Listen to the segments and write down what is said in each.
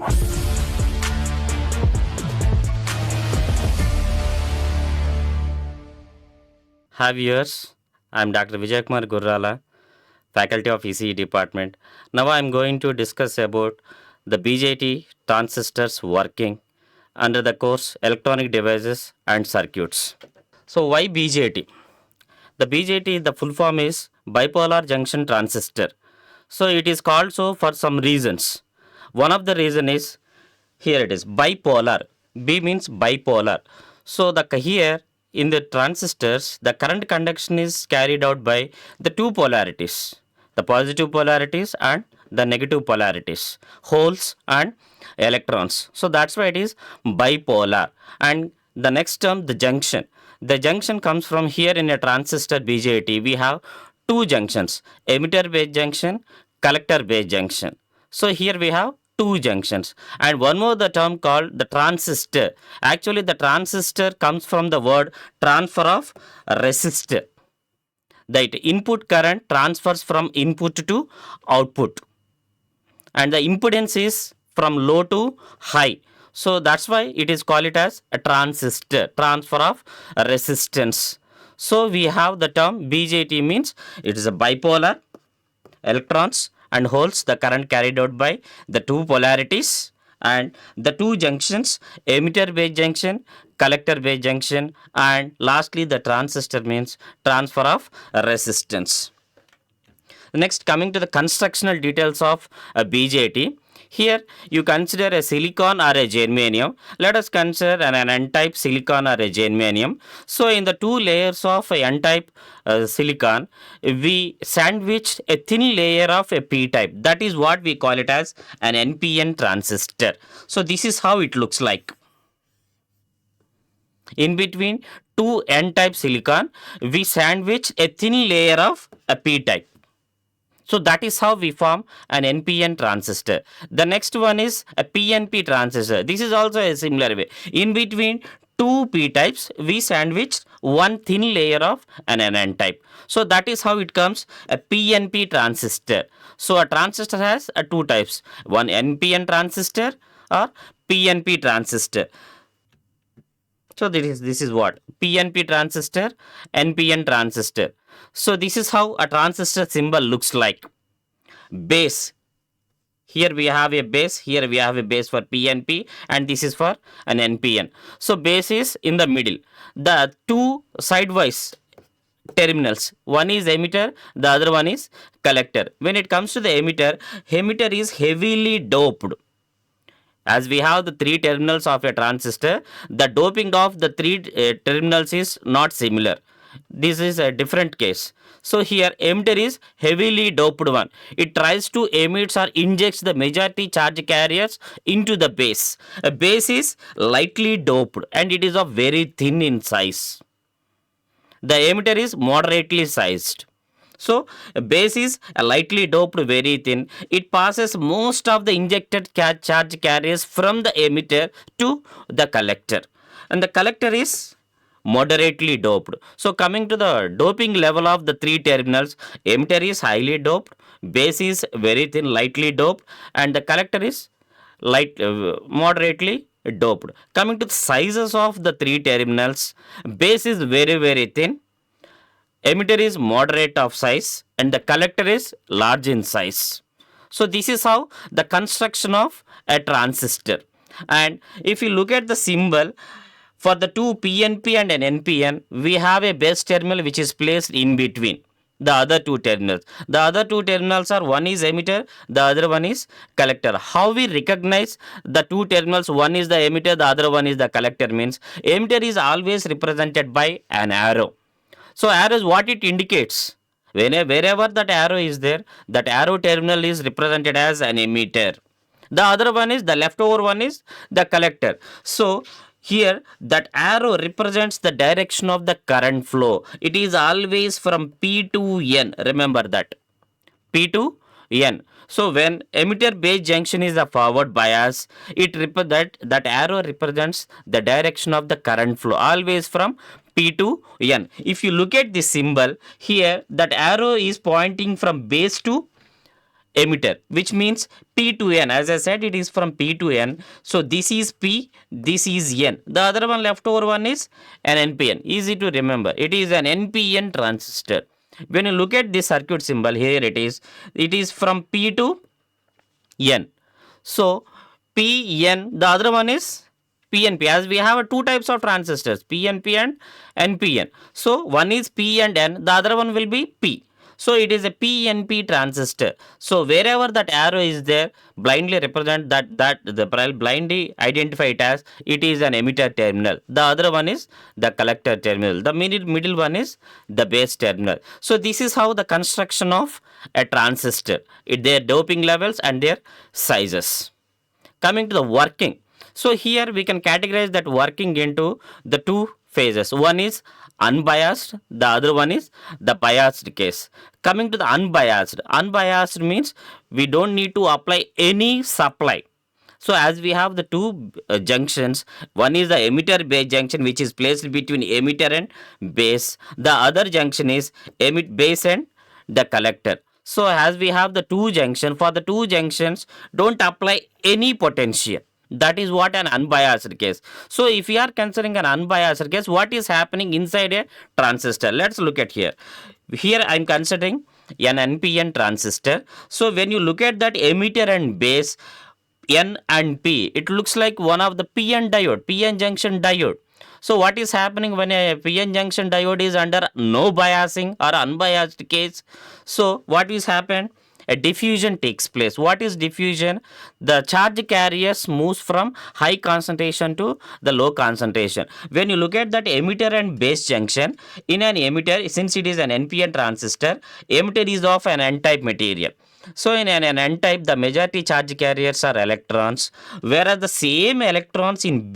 Hi viewers, I am Dr. Vijaya Kumar Gurrala, Faculty of ECE Department. Now I am going to discuss about the BJT transistors working under the course Electronic Devices and Circuits. So why BJT? The BJT, the full form is Bipolar Junction Transistor. So it is called so for some reasons. One of the reason is here it is bipolar. B means bipolar. So the here in the transistors, the current conduction is carried out by the two polarities, the positive polarities and the negative polarities, holes and electrons. So that's why it is bipolar. And the next term, the junction. The junction comes from here in a transistor BJT. We have two junctions, emitter base junction, collector base junction. So here we have two junctions, and one more the term called the transistor. Actually the transistor comes from the word transfer of resistor. That input current transfers from input to output, and the impedance is from low to high. So that's why it is called it as a transistor, transfer of resistance. So we have the term BJT means it is a bipolar, electrons and holes, the current carried out by the two polarities, and the two junctions, emitter base junction, collector base junction, and lastly the transistor means transfer of resistance. Next, coming to the constructional details of a BJT. Here you consider a silicon or a germanium. Let us consider an n-type silicon or a germanium. So in the two layers of a n-type silicon, we sandwiched a thin layer of a p-type. That is what we call it as an NPN transistor. So this is how it looks like. In between two n-type silicon, we sandwich a thin layer of a p-type. So that is how we form an NPN transistor. The next one is a PNP transistor. This is also a similar way. In between two p types, we sandwich one thin layer of an n type. So that is how it comes a PNP transistor. So a transistor has two types, one NPN transistor or PNP transistor. So this is what PNP transistor, NPN transistor. So this is how a transistor symbol looks like. Base. Here we have a base, here we have a base for PNP, and this is for an NPN. So base is in the middle. The two sidewise terminals, one is emitter, the other one is collector. When it comes to the emitter is heavily doped. As we have the three terminals of a transistor, the doping of the three terminals is not similar. This is a different case. So here emitter is heavily doped one. It tries to emit or injects the majority charge carriers into the base. A base is lightly doped and it is of very thin in size. The emitter is moderately sized. So base is lightly doped, very thin. It passes most of the injected charge carriers from the emitter to the collector, and the collector is moderately doped. So coming to the doping level of the three terminals, emitter is highly doped, base is very thin, lightly doped, and the collector is moderately doped. Coming to the sizes of the three terminals, base is very thin, emitter is moderate of size, and the collector is large in size. So this is how the construction of a transistor. And if you look at the symbol for the two PNP and an NPN, we have a base terminal which is placed in between the other two terminals. The other two terminals are, one is emitter, the other one is collector. How we recognize the two terminals, one is the emitter, the other one is the collector, means emitter is always represented by an arrow. So arrow is what it indicates. Wherever that arrow is there, that arrow terminal is represented as an emitter. The other one is, the leftover one is the collector. So here that arrow represents the direction of the current flow. It is always from P to N. Remember that. P to N. So when emitter base junction is a forward bias, that arrow represents the direction of the current flow, always from P to N. If you look at this symbol here, that arrow is pointing from base to emitter, which means P to N. As I said, it is from P to N. So this is P, this is N. The other one, leftover one, is an NPN. Easy to remember. It is an NPN transistor. When you look at this circuit symbol, here it is from P to N. So PN, the other one is PNP, as we have two types of transistors, PNP and NPN. So one is P and N, the other one will be P. So it is a PNP transistor. So wherever that arrow is there, blindly represent that the blindly identify it as it is an emitter terminal. The other one is the collector terminal. The middle one is the base terminal. So this is how the construction of a transistor, their doping levels and their sizes. Coming to the working. So here we can categorize that working into the two phases. One is unbiased, the other one is the biased case. Coming to the unbiased means we don't need to apply any supply. So as we have the two junctions, one is the emitter base junction, which is placed between emitter and base. The other junction is base and the collector. So as we have the two junction, for the two junctions, don't apply any potential. That is what an unbiased case. So if we are considering an unbiased case, what is happening inside a transistor? Let's look at here. Here I am considering an NPN transistor. So when you look at that emitter and base, N and P, it looks like one of the PN diode, PN junction diode. So what is happening when a PN junction diode is under no biasing or unbiased case? So what is happen? A diffusion takes place. What is diffusion? The charge carriers moves from high concentration to the low concentration. When you look at that emitter and base junction, in an emitter, since it is an NPN transistor, emitter is of an N-type material. So in an N-type, the majority charge carriers are electrons, whereas the same electrons in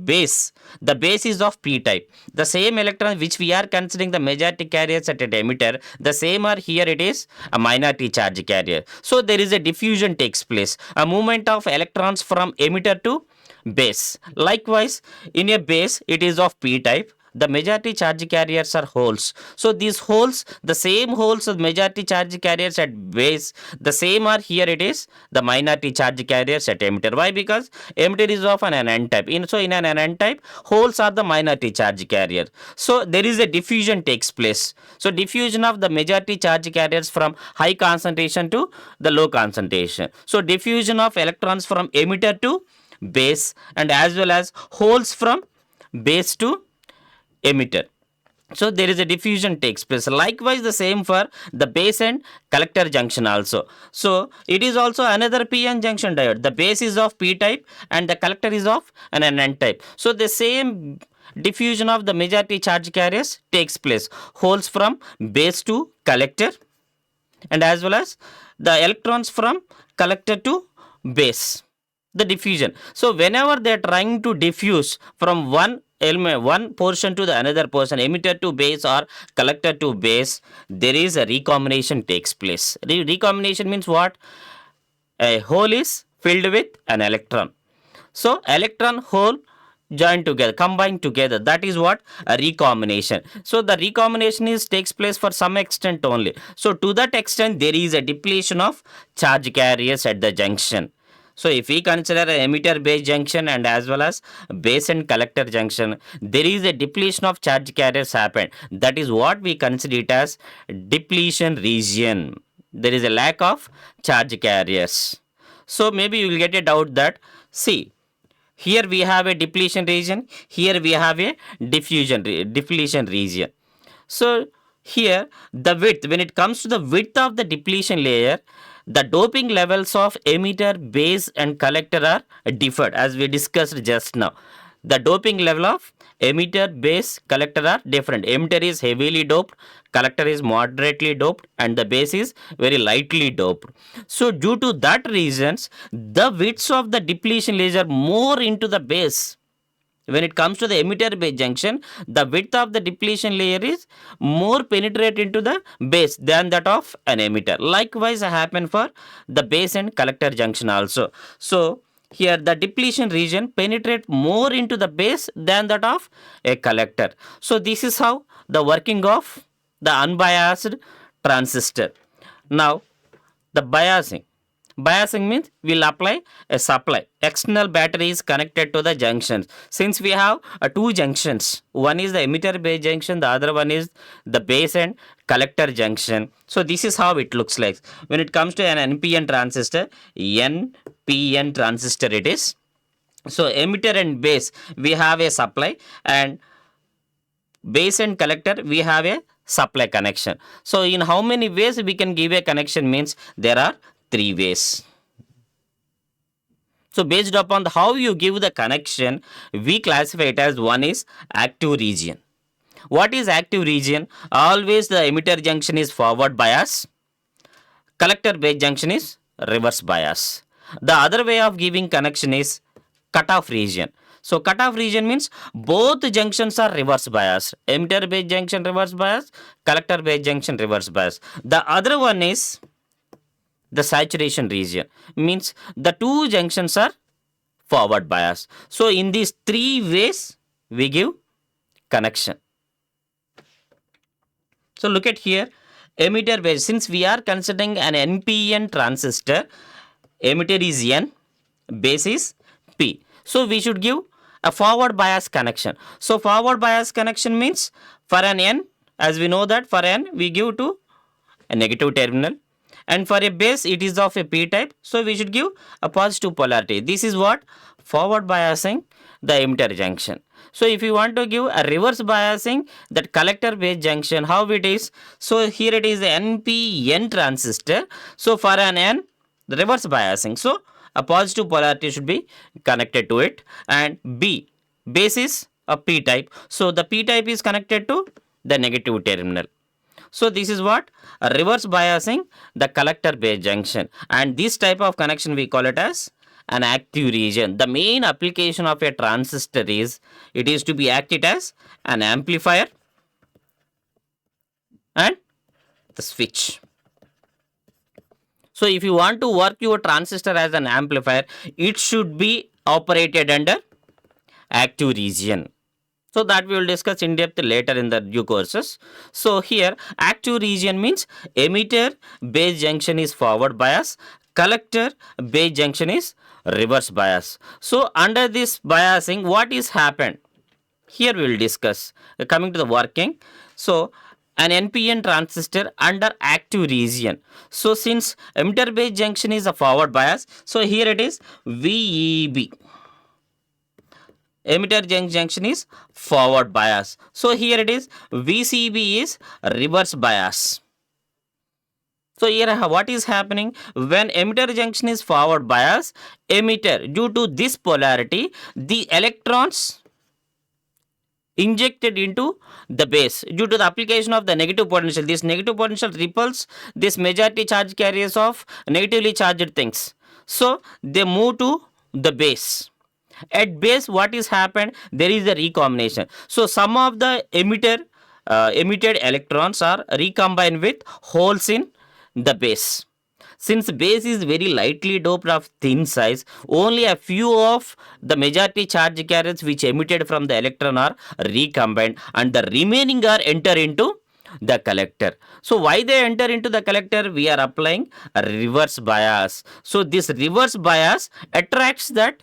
base, the base is of P-type. The same electrons which we are considering the majority carriers at an emitter, the same are here it is a minority charge carrier. So there is a diffusion takes place, a movement of electrons from emitter to base. Likewise, in a base, it is of P-type. The majority charge carriers are holes. So these holes, the same holes of majority charge carriers at base, the same are here it is the minority charge carriers at emitter. Why? Because emitter is of an N-type. So in an N-type, holes are the minority charge carrier. So there is a diffusion takes place. So diffusion of the majority charge carriers from high concentration to the low concentration. So diffusion of electrons from emitter to base, and as well as holes from base to emitter. So there is a diffusion takes place. Likewise, the same for the base and collector junction also. So it is also another PN junction diode. The base is of P type and the collector is of an N type. So the same diffusion of the majority charge carriers takes place. Holes from base to collector, and as well as the electrons from collector to base. The diffusion. So whenever they are trying to diffuse from one element, one portion to the another portion, emitter to base or collector to base, there is a recombination takes place. Recombination means what? A hole is filled with an electron. So electron hole join together, combine together. That is what? A recombination. So the recombination takes place for some extent only. So to that extent, there is a depletion of charge carriers at the junction. So if we consider an emitter base junction and as well as base and collector junction, there is a depletion of charge carriers happen. That is what we consider it as depletion region. There is a lack of charge carriers. So maybe you will get a doubt that, see, here we have a depletion region, here we have a depletion region. So here the width, when it comes to the width of the depletion layer, the doping levels of emitter, base and collector are differed, as we discussed just now. The doping level of emitter, base, collector are different. Emitter is heavily doped, collector is moderately doped, and the base is very lightly doped. So due to that reasons, the widths of the depletion layer more into the base. When it comes to the emitter base junction, the width of the depletion layer is more penetrate into the base than that of an emitter. Likewise happen for the base and collector junction also. So here the depletion region penetrate more into the base than that of a collector. So this is how the working of the unbiased transistor. Now The biasing. Biasing means we'll apply a supply. External battery is connected to the junctions. Since we have two junctions, one is the emitter base junction, the other one is the base and collector junction. So this is how it looks like. When it comes to an NPN transistor, NPN transistor it is. So emitter and base we have a supply, and base and collector we have a supply connection. So in how many ways we can give a connection means there are three ways. So based upon how you give the connection, we classify it as one is active region. What is active region? Always the emitter junction is forward bias, collector base junction is reverse bias. The other way of giving connection is cutoff region. So cutoff region means both junctions are reverse bias. Emitter base junction reverse bias, collector base junction reverse bias. The other one is the saturation region, means the two junctions are forward bias. So in these three ways we give connection. So look at here, emitter base, since we are considering an NPN transistor, emitter is N, base is P. So we should give a forward bias connection. So forward bias connection means for an N, as we know that for N we give to a negative terminal, and for a base it is of a P type, so we should give a positive polarity. This is what forward biasing the emitter junction. So if you want to give a reverse biasing that collector base junction, how it is? So here it is NPN transistor. So for an N, the reverse biasing, so a positive polarity should be connected to it, and B, base is a P type, so the P type is connected to the negative terminal. So this is what a reverse biasing the collector base junction, and this type of connection we call it as an active region. The main application of a transistor is it is to be acted as an amplifier and the switch. So if you want to work your transistor as an amplifier, it should be operated under active region. So that we will discuss in depth later in the due courses. So here active region means emitter base junction is forward bias, collector base junction is reverse bias. So under this biasing, what is happened? Here we will discuss. Coming to the working. So an NPN transistor under active region. So since emitter base junction is a forward bias, so here it is VEB. Emitter junction is forward bias. So here it is VCB is reverse bias. So here what is happening? When emitter junction is forward bias, emitter, due to this polarity, the electrons injected into the base due to the application of the negative potential. This negative potential repels this majority charge carriers of negatively charged things. So they move to the base. At base, what is happened? There is a recombination. So some of the emitted electrons are recombined with holes in the base. Since base is very lightly doped of thin size, only a few of the majority charge carriers which emitted from the electron are recombined, and the remaining are enter into the collector. So why they enter into the collector? We are applying a reverse bias. So this reverse bias attracts that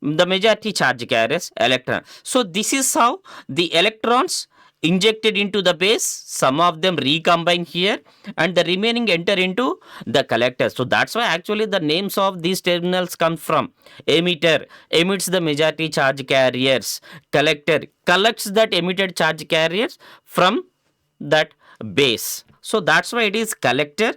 the majority charge carriers electron. So this is how the electrons injected into the base, some of them recombine here, and the remaining enter into the collector. So that's why actually the names of these terminals come from. Emitter emits the majority charge carriers, collector collects that emitted charge carriers from that base. So that's why it is collector,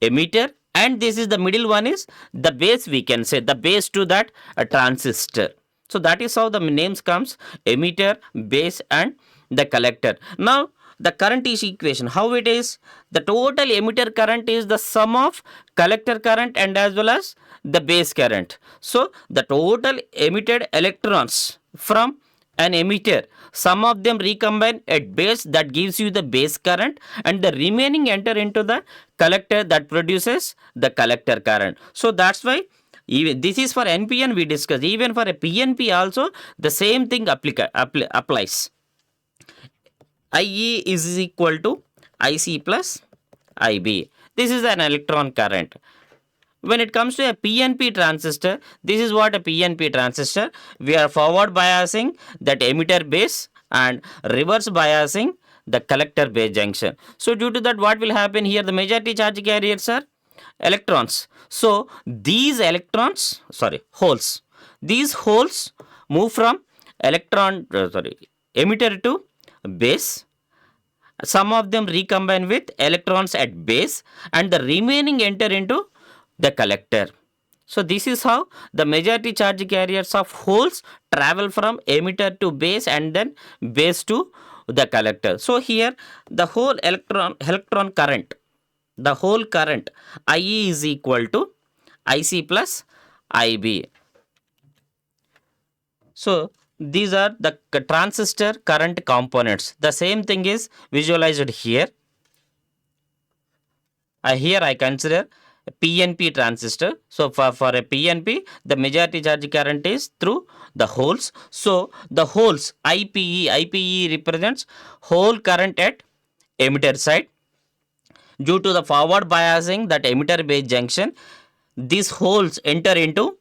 emitter, and this is the middle one is the base, we can say the base to that transistor. So that is how the names comes, emitter, base, and the collector. Now the current is equation. How it is? The total emitter current is the sum of collector current and as well as the base current. So the total emitted electrons from an emitter, some of them recombine at base, that gives you the base current, and the remaining enter into the collector, that produces the collector current. So that's why even this is for NPN we discussed. Even for a PNP also the same thing applies. IE is equal to IC plus IB. This is an electron current. When it comes to a PNP transistor, this is what a PNP transistor. We are forward biasing that emitter base and reverse biasing the collector base junction. So due to that, what will happen here? The majority charge carriers are electrons. So these holes. These holes move from emitter to base. Some of them recombine with electrons at base and the remaining enter into the collector. So this is how the majority charge carriers of holes travel from emitter to base and then base to the collector. So here the whole electron current, the whole current IE is equal to IC plus IB. So these are the transistor current components. The same thing is visualized here. Here I consider a PNP transistor. So for a PNP, the majority charge current is through the holes. So the holes IPE represents whole current at emitter side. Due to the forward biasing that emitter base junction, these holes enter into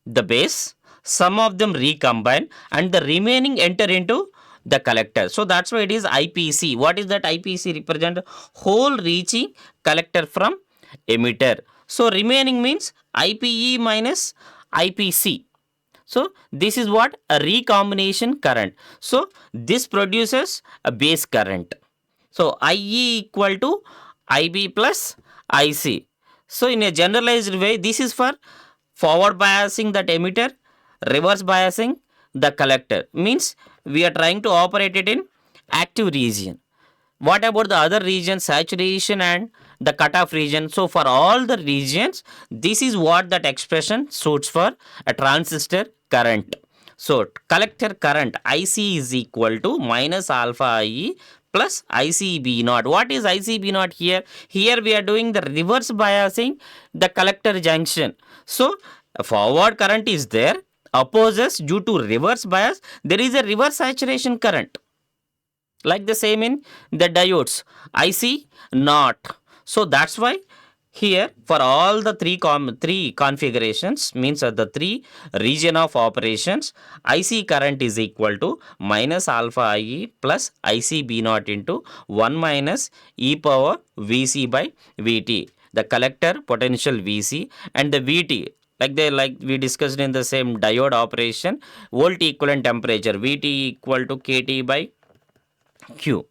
the base. Some of them recombine and the remaining enter into the collector. So that's why it is IPC. What is that IPC represent? Hole reaching collector from emitter. So remaining means IPE minus IPC. So this is what? A recombination current. So this produces a base current. So IE equal to IB plus IC. So in a generalized way, this is for forward biasing that emitter, reverse biasing the collector. Means we are trying to operate it in active region. What about the other regions, saturation and the cutoff region? So for all the regions, this is what that expression suits for a transistor current. So collector current IC is equal to minus alpha IE plus ICB naught. What is ICB naught here? Here we are doing the reverse biasing the collector junction. So a forward current is there, opposes due to reverse bias, there is a reverse saturation current. Like the same in the diodes, IC naught. So that's why here for all the three configurations, means the three region of operations, IC current is equal to minus alpha IE plus ICB naught into 1 minus e power Vc by Vt. The collector potential Vc and the Vt, like we discussed in the same diode operation, volt equivalent temperature Vt equal to kT by Q.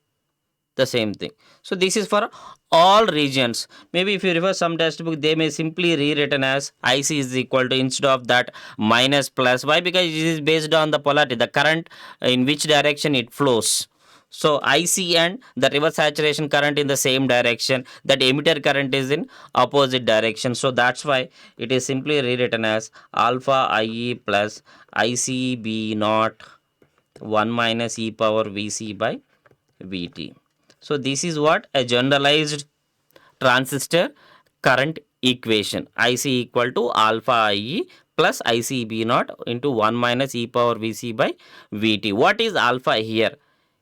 The same thing. So this is for all regions. Maybe if you refer some textbook, they may simply rewritten as IC is equal to, instead of that, minus plus. Why? Because it is based on the polarity, the current in which direction it flows. So IC and the reverse saturation current in the same direction, that emitter current is in opposite direction. So that's why it is simply rewritten as alpha IE plus ICB naught 1 minus e power Vc by Vt. So this is what a generalized transistor current equation. IC equal to alpha IE plus ICB naught into 1 minus e power Vc by Vt. What is alpha here?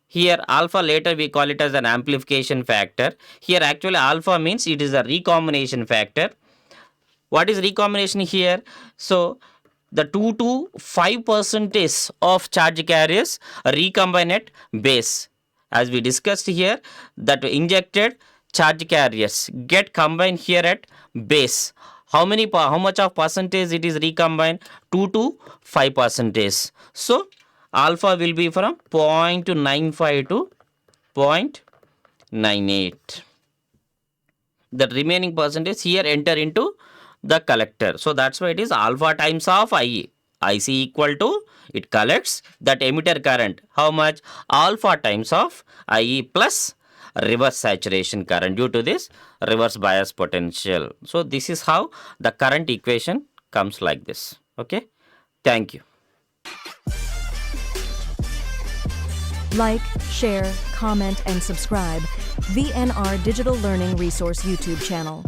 Here alpha, later we call it as an amplification factor. Here actually alpha means it is a recombination factor. What is recombination here? So the 2 to 5% of charge carriers recombine at base. As we discussed here, that injected charge carriers get combined here at base. How much of percentage it is recombined? 2 to 5%. So alpha will be from 0.95 to 0.98. The remaining percentage here enter into the collector. So that's why it is alpha times of IE. IC equal to, it collects that emitter current. How much? Alpha times of IE plus reverse saturation current due to this reverse bias potential. So this is how the current equation comes like this. Okay. Thank you. Like, share, comment, and subscribe VNR Digital Learning Resource YouTube channel.